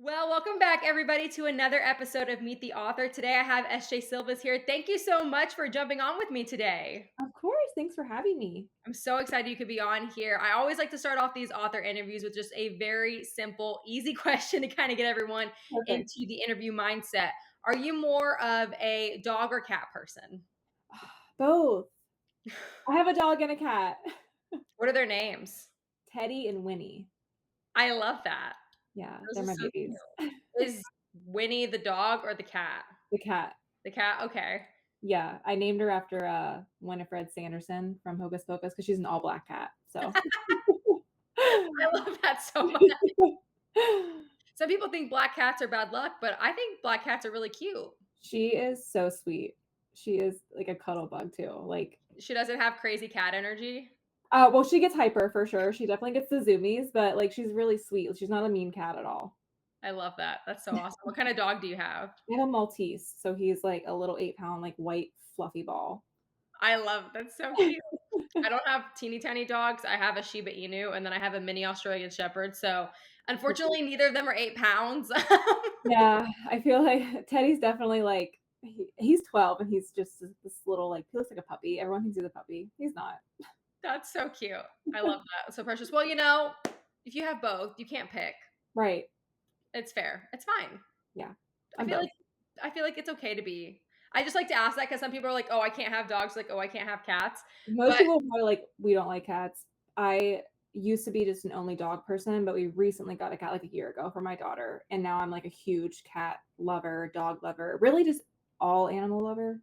Well, welcome back, everybody, to another episode of Meet the Author. Today I have SJ Sylvis here. Thank you so much for jumping on with me today. Of course. Thanks for having me. I'm so excited you could be on here. I always like to start off these author interviews with just a very simple, easy question to kind of get everyone Perfect. into the interview mindset. Are you more of a dog or cat person? Both. I have a dog and a cat. What are their names? Teddy and Winnie. I love that. Yeah, Those they're are my so babies. cute. Is Winnie the dog or the cat? The cat. The cat? Okay. Yeah, I named her after Winifred Sanderson from Hocus Pocus because she's an all black cat. So I love that so much. Some people think black cats are bad luck, but I think black cats are really cute. she is so sweet. She is like a cuddle bug too. She doesn't have crazy cat energy. Well, she gets hyper for sure. She definitely gets the zoomies, but like she's really sweet. She's not a mean cat at all. I love that. That's so awesome. What kind of dog do you have? I have a Maltese, so he's like a little 8 pound, like white fluffy ball. I love that's so cute. I don't have teeny tiny dogs. I have a Shiba Inu and then I have a mini Australian Shepherd. So unfortunately, neither of them are 8 pounds. Yeah, I feel like Teddy's definitely like he's 12 and he's just this little like he looks like a puppy. Everyone thinks he's a puppy. He's not. That's so cute. I love that. So precious. Well, if you have both, you can't pick. Right. It's fair. It's fine. Yeah. I I'm feel both. like I feel like it's okay to be. I just like to ask that because some people are like, "Oh, I can't have dogs." Like, "Oh, I can't have cats." Most But people are probably like, we don't like cats. I used to be just an only dog person, but we recently got a cat like a year ago for my daughter. And now I'm like a huge cat lover, dog lover, really just all animal lover.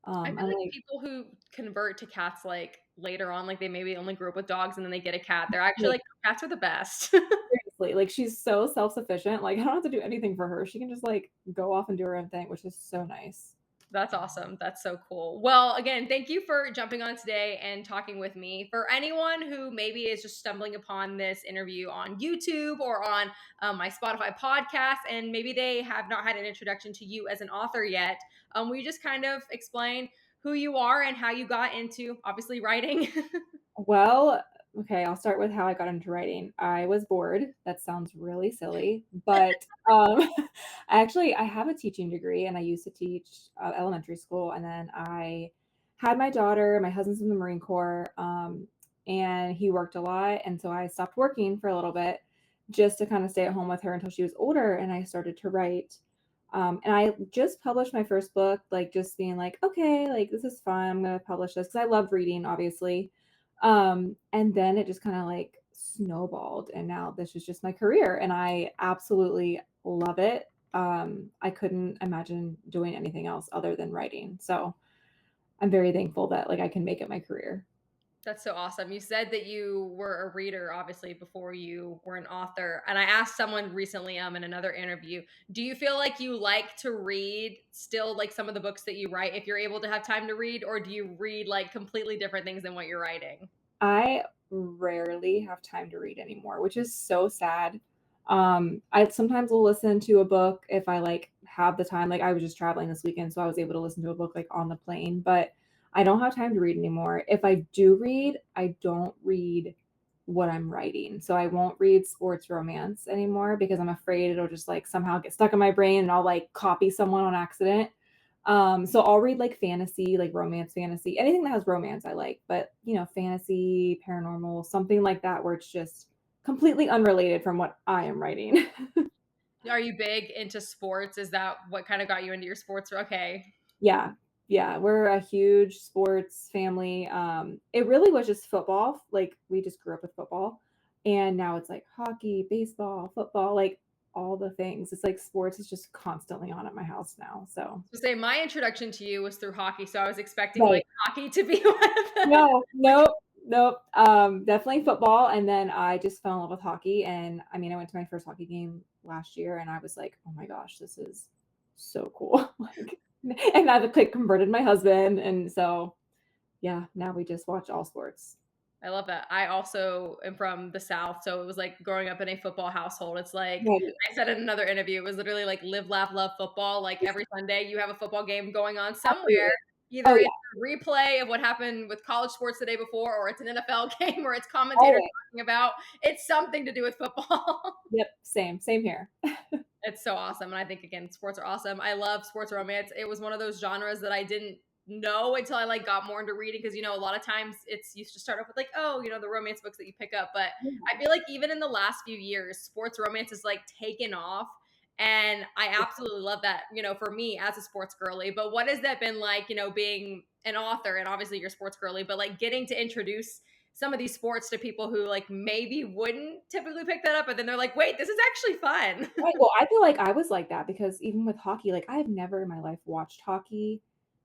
I feel I'm like like people who convert to cats like later on, like they maybe only grew up with dogs and then they get a cat. They're actually like like cats are the best. seriously, like she's so self-sufficient. Like I don't have to do anything for her. She can just like go off and do her own thing, which is so nice. That's awesome. That's so cool. Well, again, thank you for jumping on today and talking with me. For anyone who maybe is just stumbling upon this interview on YouTube or on my Spotify podcast, and maybe they have not had an introduction to you as an author yet, will you just kind of explain who you are and how you got into obviously writing? Well, okay, I'll start with how I got into writing. I was bored. That sounds really silly, but I have a teaching degree, and I used to teach elementary school. And then I had my daughter. My husband's in the Marine Corps, and he worked a lot, and so I stopped working for a little bit just to kind of stay at home with her until she was older. And I started to write. And I just published my first book, like just being like, okay, like this is fun. I'm gonna publish this because I loved reading, obviously. And then it just kind of like snowballed, and now this is just my career, and I absolutely love it. I couldn't imagine doing anything else other than writing. So I'm very thankful that like I can make it my career. That's so awesome. You said that you were a reader, obviously, before you were an author. And I asked someone recently in another interview, do you feel like you like to read still like some of the books that you write if you're able to have time to read, or do you read like completely different things than what you're writing? I rarely have time to read anymore, which is so sad. I sometimes will listen to a book if I like have the time. Like I was just traveling this weekend, so I was able to listen to a book like on the plane, but I don't have time to read anymore. If I do read, I don't read what I'm writing. So I won't read sports romance anymore because I'm afraid it'll just like somehow get stuck in my brain and I'll like copy someone on accident. So I'll read like fantasy, like romance fantasy, anything that has romance I like, but fantasy, paranormal, something like that where it's just completely unrelated from what I am writing. Are you big into sports? Is that what kind of got you into your sports? Okay. Yeah. Yeah, we're a huge sports family. It really was just football. Like we just grew up with football. And now it's like hockey, baseball, football, like all the things. It's like sports is just constantly on at my house now. So So say my introduction to you was through hockey, so I was expecting like right. hockey to be one of the No, nope, nope. Definitely football, and then I just fell in love with hockey. And I mean, I went to my first hockey game last year, and I was like, "Oh my gosh, this is so cool!" Like, and I've like converted my husband, and so yeah, now we just watch all sports. I love that. I also am from the South, so it was like growing up in a football household. It's like Right. I said in another interview, it was literally like live, laugh, love football. Like every Sunday, you have a football game going on somewhere. Absolutely. Oh Either yeah, it's a replay of what happened with college sports the day before, or it's an NFL game, or it's commentators always. talking about. It's something to do with football. Yep, same here. It's so awesome, and I think, again, sports are awesome. I love sports romance. It was one of those genres that I didn't know until I, like, got more into reading because, a lot of times it's you just start off with, like, oh, the romance books that you pick up, but I feel like even in the last few years, sports romance is, like, taken off, and I absolutely love that, for me as a sports girly, but what has that been like, being an author, and obviously you're sports girly, but, like, getting to introduce some of these sports to people who, like, maybe wouldn't typically pick that up, but then they're like, "Wait, this is actually fun." Right, well, I feel like I was like that because even with hockey, like, I've never in my life watched hockey.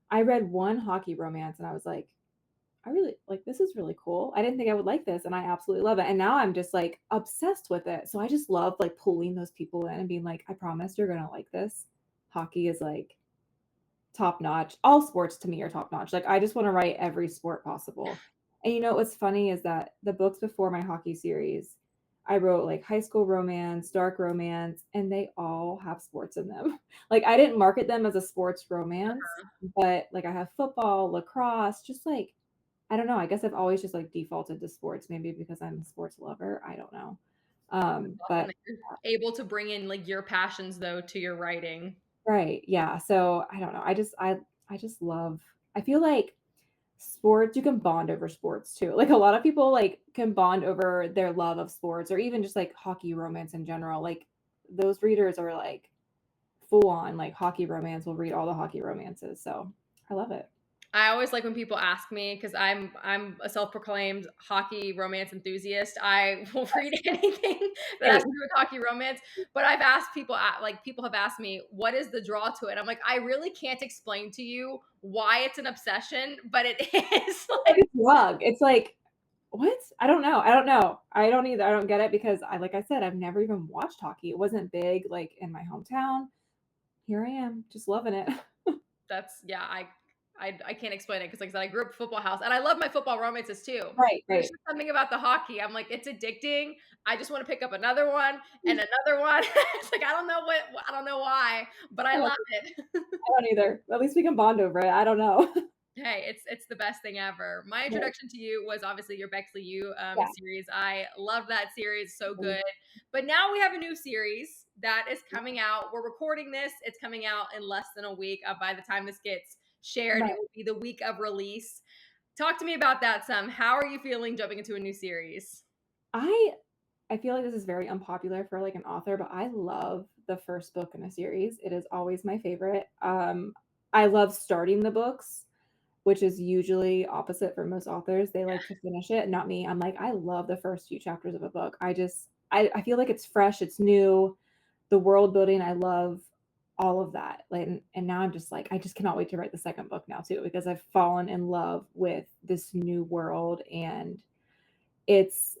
I read one hockey romance and I was like, "I really like, this is really cool. I didn't think I would like this, and I absolutely love it." And now I'm just, like, obsessed with it. So I just love, like, pulling those people in and being like, "I promise you're gonna like this." Hockey is, like, top notch. All sports to me are top notch. Like, I just wanna write every sport possible. And you know what's funny is that the books before my hockey series, I wrote, like, high school romance, dark romance, and they all have sports in them. Like, I didn't market them as a sports romance, but, like, I have football, lacrosse, just, like I don't know, I guess I've always just, like, defaulted to sports, maybe because I'm a sports lover, I don't know. Awesome But that you're able to bring in, like, your passions, though, to your writing. right, yeah, so I don't know, I just love I feel like sports you can bond over sports too. Like, a lot of people, like, can bond over their love of sports or even just, like, hockey romance in general, like, those readers are, like, full on, like, hockey romance will read all the hockey romances, so I love it. I always like when people ask me because I'm a self-proclaimed hockey romance enthusiast. I will read anything that has to Same. do with hockey romance. But I've asked people, like people have asked me, what is the draw to it? I'm like, I really can't explain to you why it's an obsession, but it is It's like like a drug, it's like, what? I don't know, I don't know. I don't either, I don't get it because like I said, I've never even watched hockey. It wasn't big, like, in my hometown. Here I am, just loving it. that's yeah, I can't explain it because like I said, I grew up football house and I love my football romances too. Right, There's right. just something about the hockey. I'm like, it's addicting. I just want to pick up another one and another one. It's like I don't know why, but I I love it. don't either. At least we can bond over it, I don't know. Hey, it's the best thing ever. My Right, introduction to you was obviously your Bexley U yeah. series. I love that series, so good. But now we have a new series that is coming out. We're recording this. It's coming out in less than a week. By the time this gets shared, Right. it will be the week of release. Talk to me about that some. How are you feeling jumping into a new series? I I feel like this is very unpopular for, like, an author, but I love the first book in a series. It is always my favorite. I love starting the books, which is usually opposite for most authors. They like to finish it, not me. I'm like, I love the first few chapters of a book. I feel like it's fresh, it's new, the world building, I love all of that. Like, and now I'm just like, I just cannot wait to write the second book now too, because I've fallen in love with this new world and it's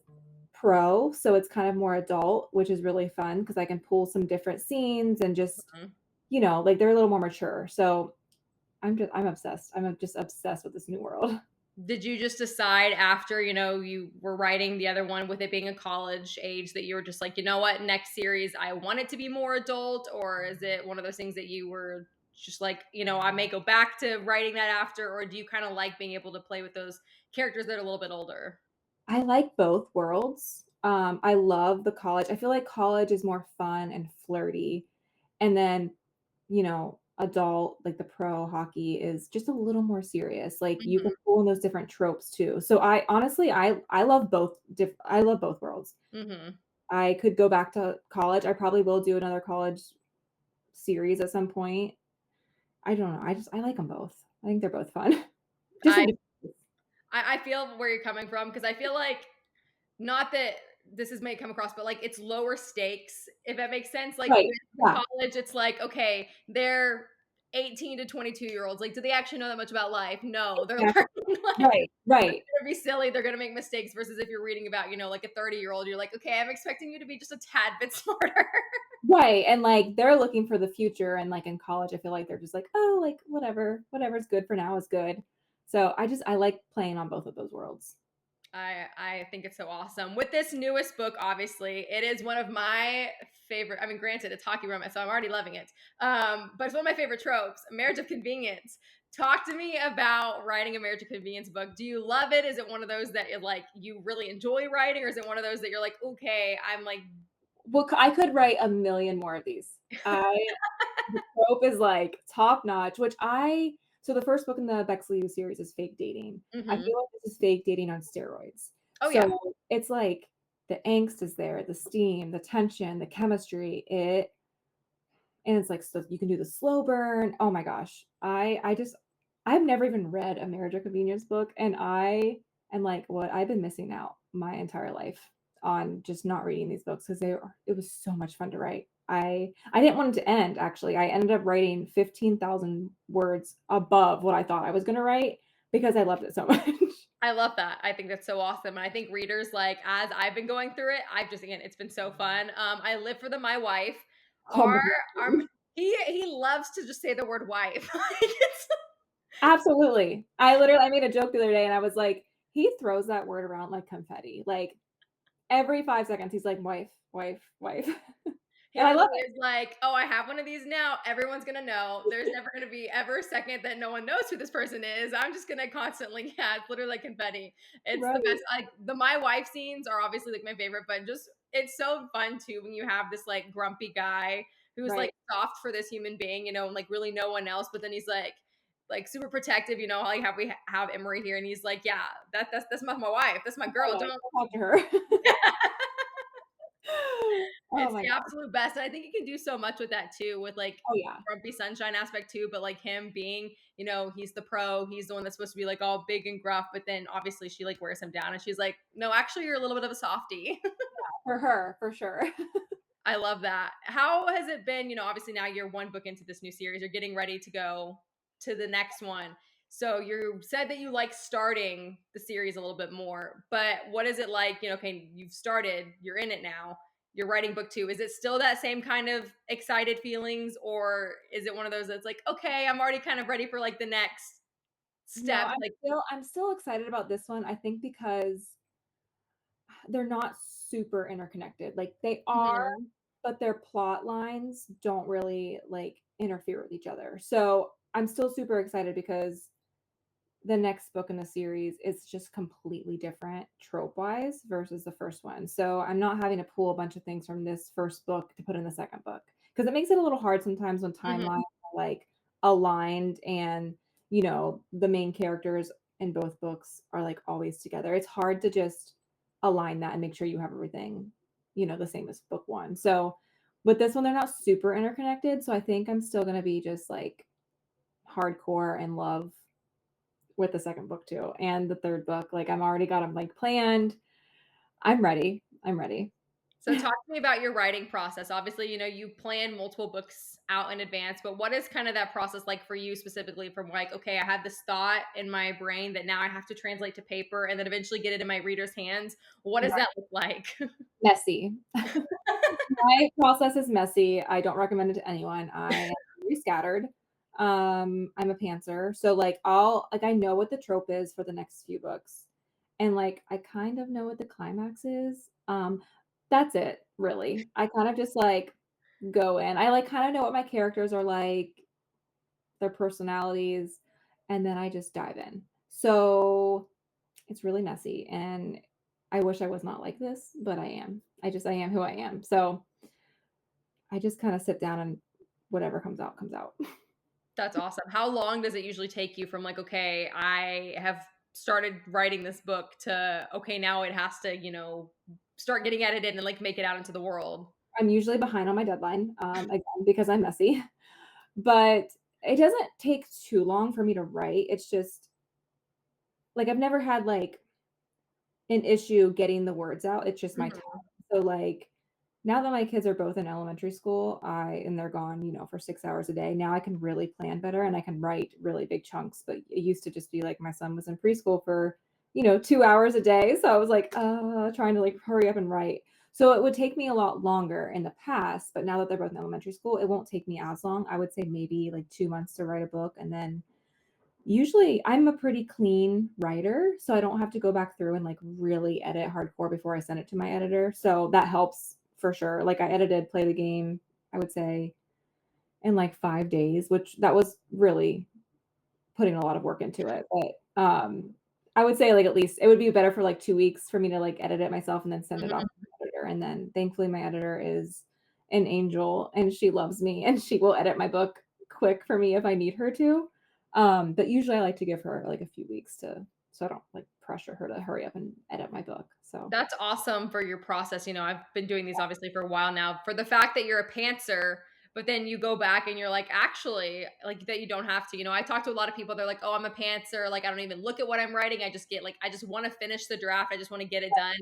so it's kind of more adult, which is really fun because I can pull some different scenes and just, Mhm. like they're a little more mature. So I'm obsessed. I'm just obsessed with this new world. Did you just decide after, you were writing the other one with it being a college age that you were just like, you know what, next series, I want it to be more adult? Or is it one of those things that you were just like, I may go back to writing that after? Or do you kind of like being able to play with those characters that are a little bit older? I like both worlds. I love the college. I feel like college is more fun and flirty. And then, adult, like the pro hockey is just a little more serious. Like you can Hmm. pull in those different tropes too. So I honestly I love I love both worlds. Hmm. I could go back to college. I probably will do another college series at some point. I don't know. I like them both. I think they're both fun. Just in I, different ways. I feel where you're coming from because I feel like not that this is may come across, but like it's lower stakes, if that makes sense. Like Right. with Yeah. college, it's like, okay, they're 18 to 22-year-olds. Like, do they actually know that much about life? No, they're Exactly. learning like Right. Right. gonna be silly, they're gonna make mistakes versus if you're reading about, like a 30-year-old, you're like, okay, I'm expecting you to be just a tad bit smarter. Right, and, like, they're looking for the future, and, like, in college, I feel like they're just like, "Oh, like, whatever's good for now is good." So, I like playing on both of those worlds. I think it's so awesome. With this newest book, obviously, it is one of my favorite. I mean, granted, it's hockey romance, so I'm already loving it. But it's one of my favorite tropes, marriage of convenience. Talk to me about writing a marriage of convenience book. Do you love it? Is it one of those that you really enjoy writing, or is it one of those that you're like, okay, I'm like Well, I could write a million more of these. I The trope is, like, top notch, which I so the first book in the Bexley U series is fake dating. I Mhm. feel like this is fake dating on steroids. Oh, yeah. So, it's like the angst is there, the steam, the tension, the chemistry, and it's like, so you can do the slow burn. Oh my gosh. I've never even read a marriage or convenience book, and I am like, what I've been missing out my entire life on just not reading these books because it was so much fun to write. I didn't want it to end actually. I ended up writing 15,000 words above what I thought I was gonna write because I loved it so much. I love that. I think that's so awesome, and I think readers, like, as I've been going through it, I've just again, it's been so fun. I live for the my wife. Oh Our my our god. he loves to just say the word wife. Like, it's Absolutely. I made a joke the other day and I was like, he throws that word around like confetti. Like every 5 seconds, he's like, "Wife, wife, wife." he And I love literally it. is like, "Oh, I have one of these now. Everyone's gonna know. There's never gonna be ever a second that no one knows who this person is. I'm just gonna constantly yeah, it's literally like confetti. It's the Right, best. Like the my wife scenes are obviously like my favorite, but just it's so fun too when you have this like grumpy guy who's like right. soft for this human being, and like really no one else, but then he's like super protective, like how we have Emery here, and he's like, yeah, that's my wife, that's my Oh, girl. yeah, Don't go talk to her. Oh It's my the god. absolute best, and I think you can do so much with that too, with, like, Oh, yeah. Grumpy Sunshine aspect too, but, like, him being, he's the pro, he's the one that's supposed to be, like, all big and gruff, but then obviously she, like, wears him down, and she's like, "No, actually, you're a little bit of a softie." For her, for sure. I love that. How has it been? Obviously now you're one book into this new series. You're getting ready to go to the next one. So you said that you like starting the series a little bit more, but what is it like? Okay, you've started, you're in it now. You're writing book two. Is it still that same kind of excited feelings, or is it one of those that's like, okay, I'm already kind of ready for like the next No, step? Like, I'm still excited about this one, I think because they're not super interconnected. Like, they are, mhm, but their plot lines don't really, like, interfere with each other. So, I'm still super excited because the next book in the series is just completely different trope-wise versus the first one. So I'm not having to pull a bunch of things from this first book to put in the second book because it makes it a little hard sometimes when timelines mhm. are like aligned and the main characters in both books are like always together. It's hard to just align that and make sure you have everything, the same as book one. So with this one, they're not super interconnected. So I think I'm still gonna be just like hardcore in love with the second book too and the third book. Like I'm already got them like planned. I'm ready. I'm ready. So talk to me about your writing process. Obviously, you plan multiple books out in advance, but what is kind of that process like for you specifically from like, okay, I have this thought in my brain that now I have to translate to paper and then eventually get it in my reader's hands. What does Right. that look like? Messy. My process is messy. I don't recommend it to anyone. I am very scattered. I'm a pantser. So like I know what the trope is for the next few books. And like I kind of know what the climax is. That's it, really. I kind of just like go in. I like kind of know what my characters are like, their personalities, and then I just dive in. So it's really messy, and I wish I was not like this, but I am. I am who I am. So I just kind of sit down and whatever comes out, comes out. That's awesome. How long does it usually take you from like, okay, I have started writing this book to okay, now it has to, start getting edited and like make it out into the world? I'm usually behind on my deadline, again, because I'm messy, but it doesn't take too long for me to write. It's just like I've never had like an issue getting the words out. It's just my time. Mhm. So like now that my kids are both in elementary school, and they're gone, for 6 hours a day, now I can really plan better and I can write really big chunks. But it used to just be like my son was in preschool for, 2 hours a day. So I was like, trying to like hurry up and write. So it would take me a lot longer in the past, but now that they're both in elementary school, it won't take me as long. I would say maybe like 2 months to write a book. And then usually I'm a pretty clean writer, so I don't have to go back through and like really edit hardcore before I send it to my editor. So that helps for sure. Like I edited Play the Game, I would say in like 5 days, which that was really putting a lot of work into it. But I would say like at least it would be better for like 2 weeks for me to like edit it myself and then send it off Mhm. to the editor, and then thankfully my editor is an angel and she loves me and she will edit my book quick for me if I need her to. But usually I like to give her like a few weeks to so I don't like pressure her to hurry up and edit my book. So That's awesome for your process. I've been doing these obviously for a while now. For the fact that you're a pantser, but then you go back and you're like, actually, like that you don't have to. I talk to a lot of people. They're like, oh, I'm a pantser. Like, I don't even look at what I'm writing. I just get like, I just want to finish the draft. I just want to get it done.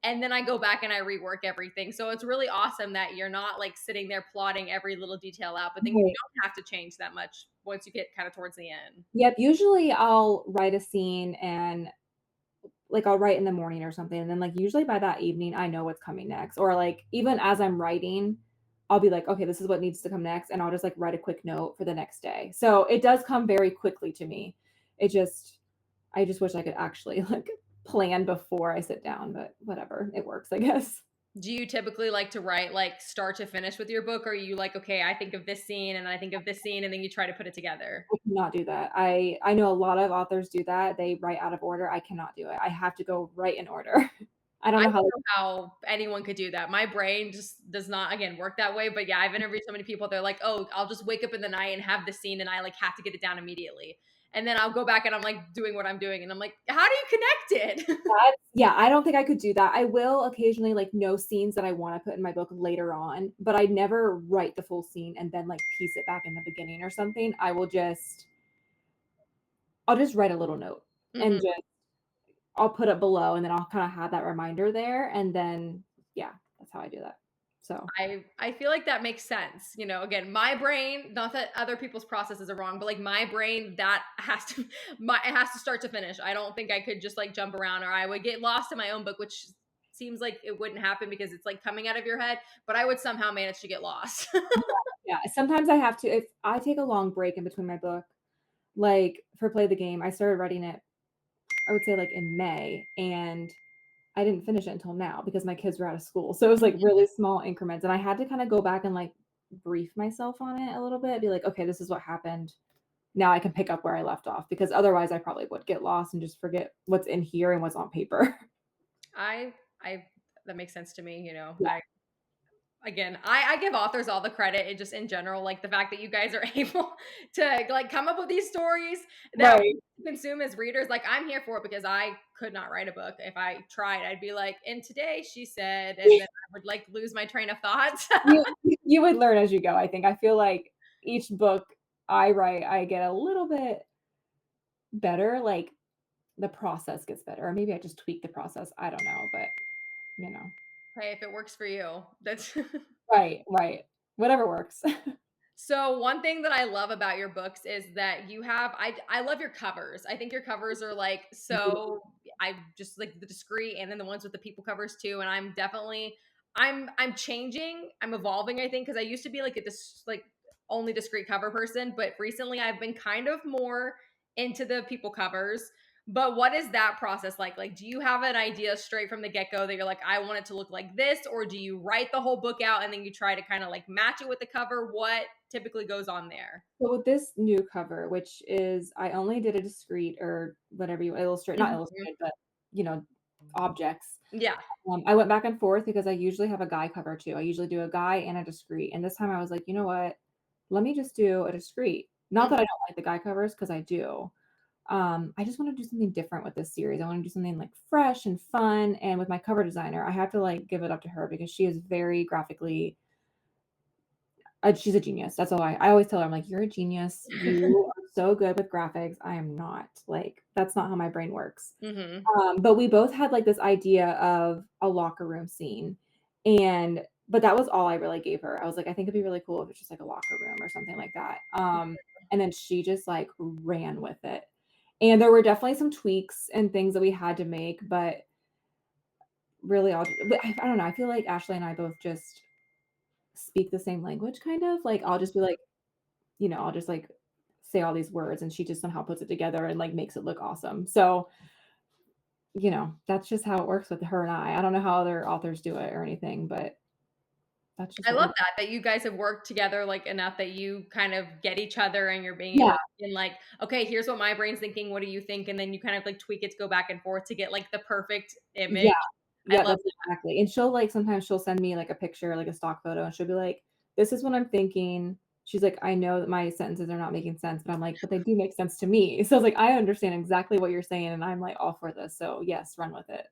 And then I go back and I rework everything. So it's really awesome that you're not like sitting there plotting every little detail out, but then you right. don't have to change that much once you get kind of towards the end. Yep, usually I'll write a scene and like I'll write in the morning or something, and then like usually by that evening I know what's coming next. Or like even as I'm writing, I'll be like, okay, this is what needs to come next, and I'll just like write a quick note for the next day. So it does come very quickly to me. It just I just wish I could actually like plan before I sit down, but whatever, it works, I guess. Do you typically like to write like start to finish with your book? Or are you like, okay, I think of this scene and I think of this scene and then you try to put it together? I cannot do that. I know a lot of authors do that. They write out of order. I cannot do it. I have to go right in order. I don't I know don't how. know how anyone could do that. My brain just does not, again, work that way. But yeah, I've interviewed so many people. They're like, oh, I'll just wake up in the night and have the scene and I like have to get it down immediately. And then I'll go back and I'm like doing what I'm doing. And I'm like, how do you connect it? Yeah, I don't think I could do that. I will occasionally like know scenes that I want to put in my book later on, but I never write the full scene and then like piece it back in the beginning or something. I'll just write a little note and Mhm. just I'll put it below and then I'll kind of have that reminder there and then yeah, that's how I do that. So, I feel like that makes sense. Again, my brain, not that other people's processes are wrong, but like my brain, that has to it has to start to finish. I don't think I could just like jump around, or I would get lost in my own book, which seems like it wouldn't happen because it's like coming out of your head, but I would somehow manage to get lost. yeah, sometimes I have to if I take a long break in between my book, like for Play the Game, I started writing it I would say like in May and I didn't finish it until now because my kids were out of school. So it was like really small increments and I had to kind of go back and like brief myself on it a little bit, be like, okay, this is what happened. Now I can pick up where I left off because otherwise I probably would get lost and just forget what's in here and what's on paper. I that makes sense to me. Yeah, I give authors all the credit. It just in general, like the fact that you guys are able to like come up with these stories that right. we consume as readers. Like I'm here for it because I could not write a book. If I tried, I'd be like, and today she said, and then I would like lose my train of thoughts. You would learn as you go, I think. I feel like each book I write, I get a little bit better, like the process gets better. Or maybe I just tweak the process. I don't know, but you know. Hey, if it works for you, that's Right, right. Whatever works. So one thing that I love about your books is that you have I love your covers. I think your covers are like so I just like the discreet and then the ones with the people covers too. And I'm changing, I'm evolving, I think, because I used to be like a like only discreet cover person, but recently I've been kind of more into the people covers. But what is that process like? Like, do you have an idea straight from the get go that you're like, I want it to look like this? Or do you write the whole book out and then you try to kind of like match it with the cover? What typically goes on there? So with this new cover, which is I only did a discrete or whatever you illustrate, not Mhm. illustrated, but you know, objects. Yeah. I went back and forth because I usually have a guy cover too. I usually do a guy and a discrete. And this time I was like, you know what? Let me just do a discrete. Not Mhm. that I don't like the guy covers because I do. I just want to do something different with this series. I want to do something like fresh and fun. And with my cover designer, I have to like give it up to her because she is very graphically she's a genius. That's all I always tell her. I'm like, "You're a genius. You are so good with graphics. I am not. Like, that's not how my brain works." Mhm. But we both had like this idea of a locker room scene, and but that was all I really gave her. I was like, "I think it'd be really cool if it's just like a locker room or something like that." And then she just like ran with it. And there were definitely some tweaks and things that we had to make, but really all but I don't know. I feel like Ashley and I both just speak the same language kind of. Like I'll just be like I'll just like say all these words and she just somehow puts it together and like makes it look awesome. So, that's just how it works with her and I. I don't know how other authors do it or anything, but that's just I what we love that you guys have worked together like enough that you kind of get each other and you're being able Yeah, to and like, okay, here's what my brain's thinking. What do you think? And then you kind of like tweak it to go back and forth to get like the perfect image. yeah, I Yeah, love that's exactly, and she'll, like sometimes she'll send me, like, a picture, like, a stock photo, and she'll be like, "This is what I'm thinking." She's like, "I know that my sentences are not making sense," but I'm like, "But they do make sense to me." So I was like, "I understand exactly what you're saying, and I'm, like, all for this, so yes, run with it."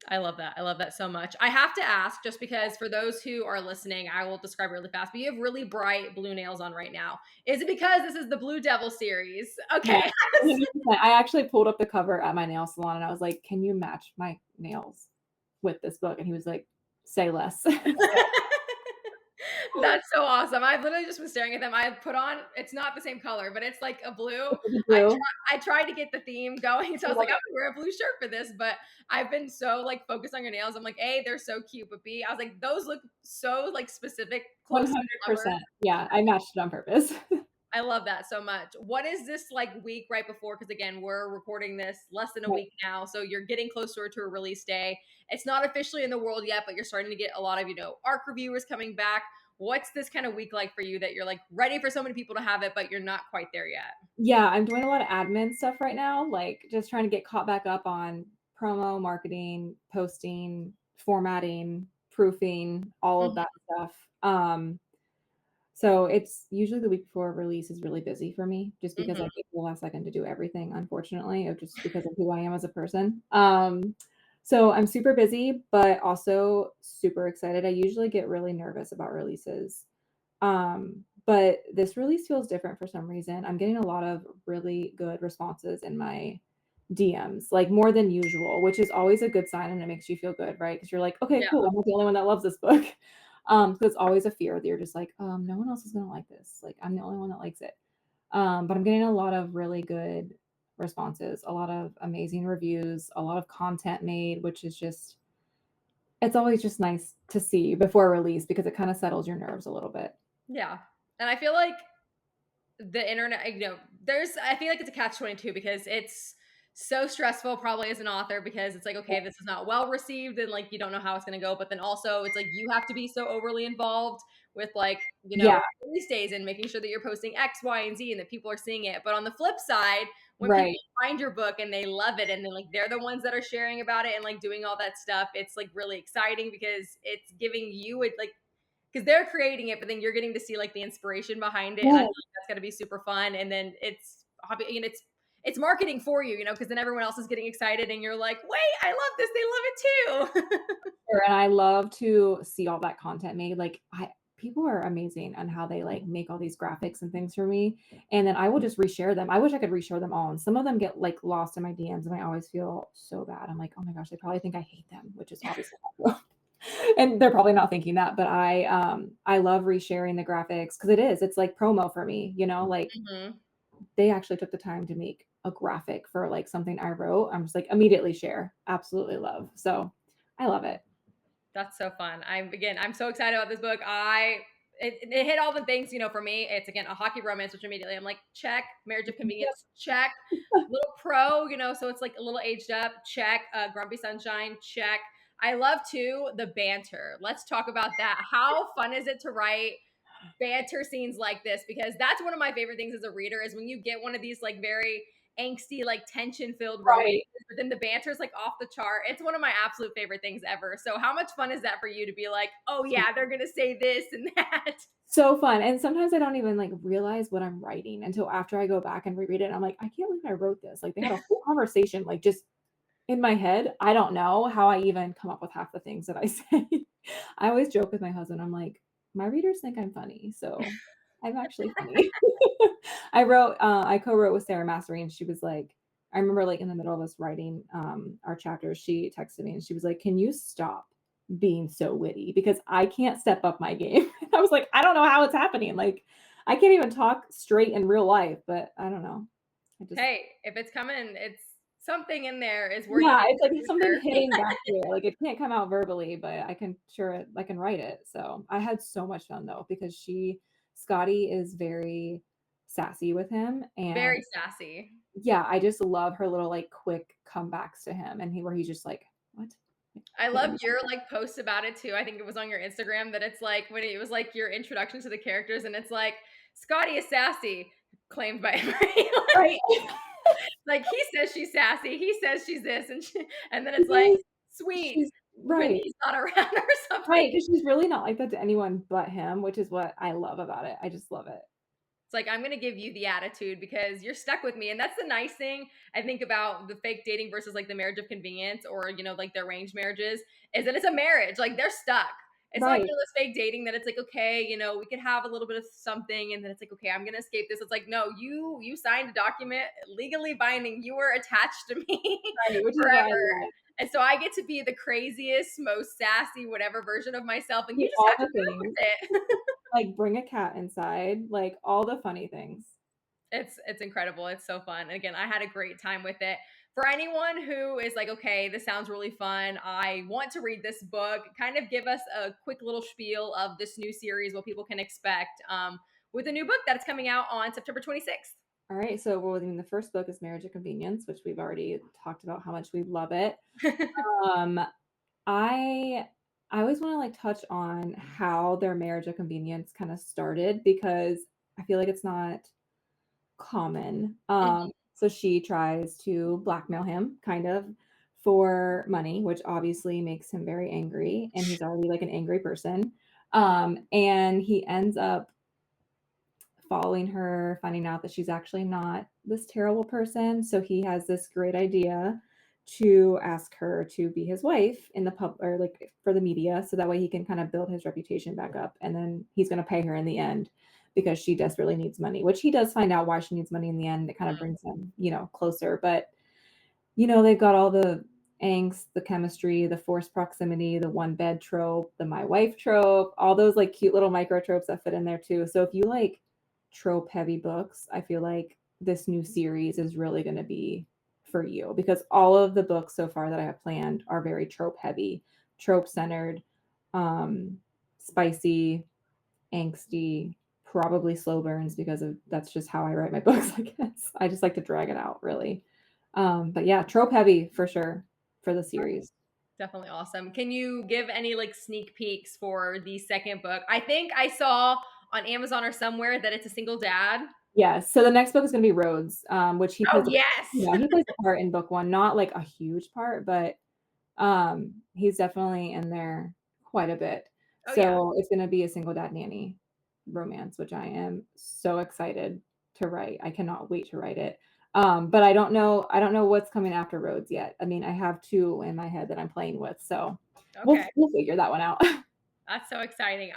I love that. I love that so much. I have to ask, just because for those who are listening, I will describe really fast, but you have really bright blue nails on right now. Is it because this is the Blue Devil series? Yeah, Okay. 100%. I actually pulled up the cover at my nail salon, and I was like, "Can you match my nails with this book?" And he was like, "Say less." So That's so awesome. I've literally just been staring at them. I put on, it's not the same color, but it's like a blue. the blue. I tried to get the theme going. So I I was love like, I'm it. gonna wear a blue shirt for this, but I've been so like focused on your nails. I'm like, A, they're so cute, but B, I was like, those look so like specific, close to the cover. 100%. Yeah, I matched it on purpose. I love that so much. What is this like week right before? Because again, we're recording this less than a Right. week now, so you're getting closer to a release day. It's not officially in the world yet, but you're starting to get a lot of arc reviewers coming back. What's this kind of week like for you that you're like ready for so many people to have it, but you're not quite there yet? Yeah, I'm doing a lot of admin stuff right now, like, just trying to get caught back up on promo, marketing, posting, formatting, proofing, all of Mhm, that stuff. So it's usually the week before release is really busy for me just because I mhm. take the last second to do everything, unfortunately, of just because of who I am as a person. So I'm super busy, but also super excited. I usually get really nervous about releases. But this release feels different for some reason. I'm getting a lot of really good responses in my DMs, like more than usual, which is always a good sign and it makes you feel good, right? Because you're like, okay, Yeah, cool. I'm not the only one that loves this book. So it's always a fear that you're just like, no one else is gonna like this. Like I'm the only one that likes it. But I'm getting a lot of really good responses, a lot of amazing reviews, a lot of content made, which is just it's always just nice to see before release because it kind of settles your nerves a little bit. yeah. And I feel like the internet, there's, I feel like it's a catch 22 because it's so stressful probably as an author, because it's like, okay, this is not well received and like you don't know how it's going to go, but then also it's like you have to be so overly involved with like Yeah, release days and making sure that you're posting X, Y, and Z and that people are seeing it. But on the flip side, when people right. find your book and they love it and then like they're the ones that are sharing about it and like doing all that stuff, it's like really exciting because it's giving you it like, because they're creating it, but then you're getting to see like the inspiration behind it, and I feel Yeah. like that's going to be super fun. And then it's hobby, and it's marketing for you, because then everyone else is getting excited, and you're like, wait, I love this, they love it too. Sure, and I love to see all that content made, like, I people are amazing on how they, like, make all these graphics and things for me, and then I will just reshare them. I wish I could reshare them all, and some of them get, like, lost in my DMs, and I always feel so bad. I'm like, "Oh my gosh, they probably think I hate them," which is obviously not true. And they're probably not thinking that, but I love resharing the graphics because it's like promo for me, like, Hmm. they actually took the time to make a graphic for, like, something I wrote. I'm just like, immediately share. Absolutely love. So, I love it. That's so fun. I'm so excited about this book. It hit all the things, for me. It's again a hockey romance, which immediately I'm like, check. Marriage of Yep. convenience, check. Little pro, so it's like a little aged up, check. Grumpy Sunshine, check. I love too the banter. Let's talk about that. How fun is it to write banter scenes like this? Because that's one of my favorite things as a reader is when you get one of these like very angsty, like tension filled romances, Right. but then the banter is like off the chart. It's one of my absolute favorite things ever. So how much fun is that for you to be like, oh yeah, they're gonna say this and that? So fun, and sometimes I don't even, like, realize what I'm writing until after I go back and reread it, and I'm like, "I can't believe I wrote this." Like, they had a whole conversation, like, just in my head. I don't know how I even come up with half the things that I say. I always joke with my husband, I'm like, "My readers think I'm funny, so I'm actually funny." I co-wrote with Sarah Massery, and she was like I remember, like, in the middle of us writing, our chapters, she texted me, and she was like, "Can you stop being so witty? Because I can't step up my game." I was like, "I don't know how it's happening." Like, I can't even talk straight in real life, but I don't know. I just Hey, if it's coming, it's something in there is working Yeah, in it's like your something future. hitting back there, like, it can't come out verbally, but I can write it, so I had so much fun, though, because Scotty is very sassy with him, and Very sassy. yeah, I just love her little, like, quick comebacks to him, and where he's just like, "What?" Like, I hit love him. your like post about it too. I think it was on your Instagram that it's like when it was like your introduction to the characters, and it's like Scotty is sassy, claimed by everybody. Right. Like he says she's sassy, he says she's this, and then She it's like is. sweet, She's when Right. he's not around or Right, something. 'cause she's really not like that to anyone but him, which is what I love about it. I just love it. It's like, I'm gonna give you the attitude because you're stuck with me. And that's the nice thing I think about the fake dating versus like the marriage of convenience or, like the arranged marriages is that it's a marriage. Like they're stuck. It's not like, Right, this fake dating that it's like, okay, we could have a little bit of something and then it's like, okay, I'm gonna escape this. It's like, no, you signed a document legally binding. You were attached to me right, which is what I forever. love. And so I get to be the craziest, most sassy, whatever version of myself, and you Like, just all have to the put up things, with it. like, bring a cat inside, like, all the funny things. It's incredible. It's so fun. Again, I had a great time with it. For anyone who is like, okay, this sounds really fun. I want to read this book. Kind of give us a quick little spiel of this new series, what people can expect with a new book that's coming out on September 26th. Alright, so, well, I mean, the first book is Marriage of Convenience, which we've already talked about how much we love it. Um, I I always wanna, like, touch on how their marriage of convenience kinda started because I feel like it's not common. Mhm. So she tries to blackmail him kind of for money, which obviously makes him very angry, and he's already like an angry person. And he ends up following her, finding out that she's actually not this terrible person. So he has this great idea to ask her to be his wife in the pub or like for the media. So that way he can kind of build his reputation back up. And then he's going to pay her in the end because she desperately needs money, which he does find out why she needs money in the end. It kind of brings them, closer. But they've got all the angst, the chemistry, the forced proximity, the one bed trope, the my wife trope, all those like cute little micro tropes that fit in there too. So if you like trope heavy books, I feel like this new series is really going to be for you because all of the books so far that I have planned are very trope heavy, trope centered, spicy, angsty, probably slow burns because of that's just how I write my books, I guess. I just like to drag it out really. But yeah, trope heavy for sure for the series. Definitely awesome. Can you give any like sneak peeks for the second book? I think I saw on Amazon or somewhere that it's a single dad. Yes. So the next book is gonna be Rhodes, which he Oh, plays yes. he plays a part in book 1, not like a huge part, but he's definitely in there quite a bit. Oh, yeah. So it's gonna be a single dad nanny romance, which I am so excited to write. I cannot wait to write it. But I don't know what's coming after Rhodes yet. I mean, I have 2 in my head that I'm playing with, so we'll Okay. we'll figure that one out. That's so exciting.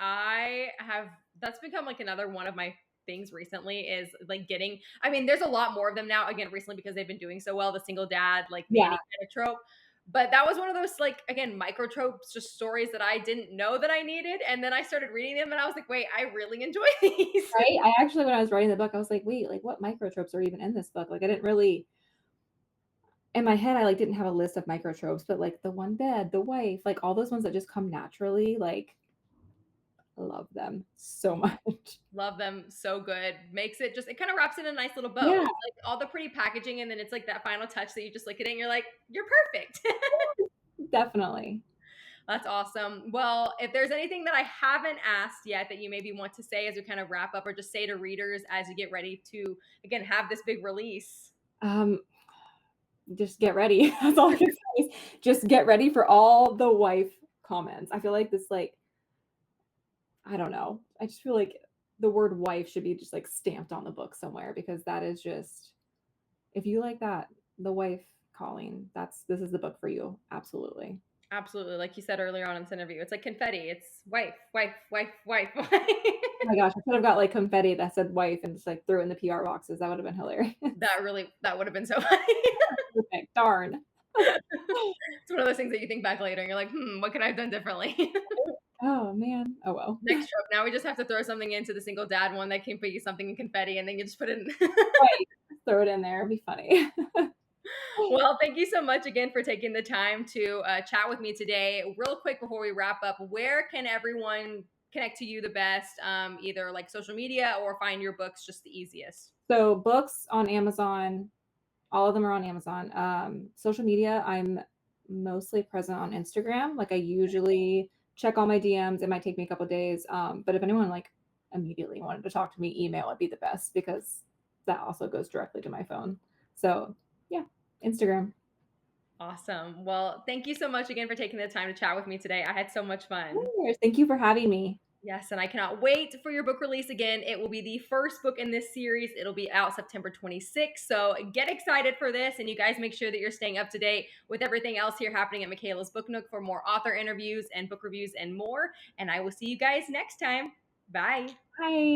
That's become like another one of my things recently is like there's a lot more of them now, again, recently because they've been doing so well, the single dad, like Yeah, nanny kind of trope. But that was one of those, like, again, micro tropes, just stories that I didn't know that I needed. And then I started reading them and I was like, wait, I really enjoy these. right? I actually when I was writing the book, I was like, "Wait, like, what micro tropes are even in this book?" Like, I didn't really in my head, I, like, didn't have a list of micro tropes, but, like, the one bed, the wife, like, all those ones that just come naturally, like, I love them so much. Love them, so good. Makes it just, it kind of wraps in a nice little bow. Yeah, It's like all the pretty packaging, and then it's like that final touch that you just look at it and you're like, you're perfect. definitely. That's awesome. Well, if there's anything that I haven't asked yet that you maybe want to say as we kind of wrap up, or just say to readers as you get ready to, again, have this big release. Um, just get ready. That's all I can say is just get ready for all the wife comments. I feel like this, like I don't know. I just feel like the word wife should be just, like, stamped on the book somewhere because that is just if you like that, the wife calling, this is the book for you. Absolutely. Absolutely. Like you said earlier on in this interview, it's like confetti. It's wife, wife, wife, wife. Oh my gosh, I could have got, like, confetti that said wife and just, like, threw it in the PR boxes. That would have been hilarious. That would have been so funny. Perfect. Darn. It's one of those things that you think back later and you're like, what could I have done differently? Oh, man. Oh, well. Next trope. Now we just have to throw something into the single dad one that can put you something in confetti and then you just put it in. Right. Throw it in there. It'd be funny. Well, thank you so much again for taking the time to chat with me today. Real quick before we wrap up, where can everyone connect to you the best? Either like social media or find your books just the easiest. So, books on Amazon, all of them are on Amazon. Social media, I'm mostly present on Instagram. Like, I usually check all my DMs. It might take me a couple days, but if anyone, like, immediately wanted to talk to me, email would be the best because that also goes directly to my phone. So, yeah, Instagram. Awesome. Well, thank you so much again for taking the time to chat with me today. I had so much Of fun. course. Thank you for having me. Yes, and I cannot wait for your book release again. It will be the first book in this series. It'll be out September 26th. So get excited for this. And you guys make sure that you're staying up to date with everything else here happening at Michaela's Book Nook for more author interviews and book reviews and more. And I will see you guys next time. Bye. Bye.